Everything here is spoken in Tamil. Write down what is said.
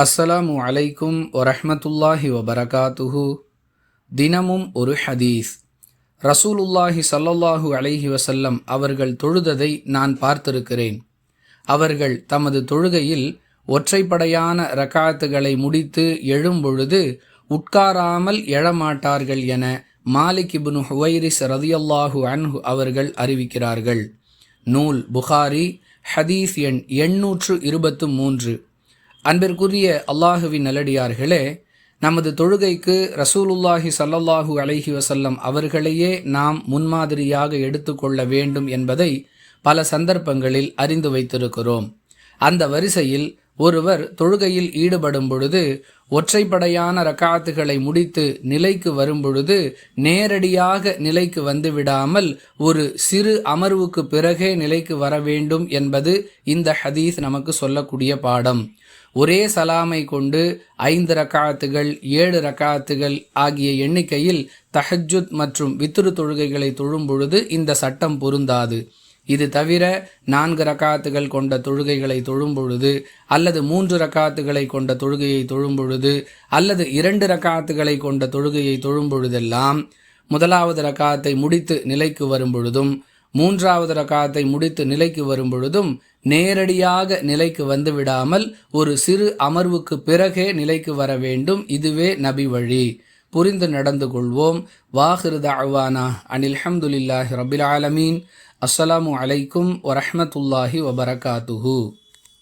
அஸ்ஸலாமு அலைக்கும் வரஹ்மத்துல்லாஹி வபரகாத்துஹு. தினமும் ஒரு ஹதீஸ். ரசூலுல்லாஹி ஸல்லல்லாஹு அலைஹி வஸல்லம் அவர்கள் தொழுததை நான் பார்த்திருக்கிறேன். அவர்கள் தமது தொழுகையில் ஒற்றைப்படையான ரக்காத்துகளை முடித்து எழும்பொழுது உட்காராமல் எழமாட்டார்கள் என மாலிக் இப்னு ஹுவைரிஸ் ரலியல்லாஹு அன்ஹு அவர்கள் அறிவிக்கிறார்கள். நூல் புகாரி, ஹதீஸ் எண் 823. அன்பிற்குரிய அல்லாஹுவின் நல்லடியார்களே, நமது தொழுகைக்கு ரசூலுல்லாஹி ஸல்லல்லாஹு அலைஹி வஸல்லம் அவர்களையே நாம் முன்மாதிரியாக எடுத்துக்கொள்ள வேண்டும் என்பதை பல சந்தர்ப்பங்களில் அறிந்து வைத்திருக்கிறோம். அந்த வரிசையில் ஒருவர் தொழுகையில் ஈடுபடும் பொழுது ஒற்றைப்படையான ரக்காத்துகளை முடித்து நிலைக்கு வரும்பொழுது நேரடியாக நிலைக்கு வந்துவிடாமல் ஒரு சிறு அமர்வுக்கு பிறகே நிலைக்கு வர வேண்டும் என்பது இந்த ஹதீஸ் நமக்கு சொல்லக்கூடிய பாடம். ஒரே சலாமை கொண்டு 5 ரக்காத்துகள் 7 ரக்காத்துகள் ஆகிய எண்ணிக்கையில் தஹஜ்ஜுத் மற்றும் வித்ரு தொழுகைகளை தொழும் பொழுது இந்த சட்டம் பொருந்தாது. இது தவிர 4 ரக்காத்துகள் கொண்ட தொழுகைகளை தொழும் பொழுது, அல்லது 3 ரக்காத்துகளை கொண்ட தொழுகையை தொழும் பொழுது, அல்லது 2 ரக்காத்துகளை கொண்ட தொழுகையை தொழும் பொழுதெல்லாம் முதலாவது ரக்காத்தை முடித்து நிலைக்கு வரும் பொழுதும் 3வது ரக்காத்தை முடித்து நிலைக்கு வரும் பொழுதும் நேரடியாக நிலைக்கு வந்து விடாமல் ஒரு சிறு அமர்வுக்கு பிறகே நிலைக்கு வர வேண்டும். இதுவே நபி வழி. புரிந்து நடந்து கொள்வோம். வாஹிரு தஅவானா அனில் ஹம்துலில்லாஹி ரப்பில் ஆலமீன். அஸ்ஸலாமு அலைக்கும் வரஹ்மத்துல்லாஹி வபரகாத்துஹு.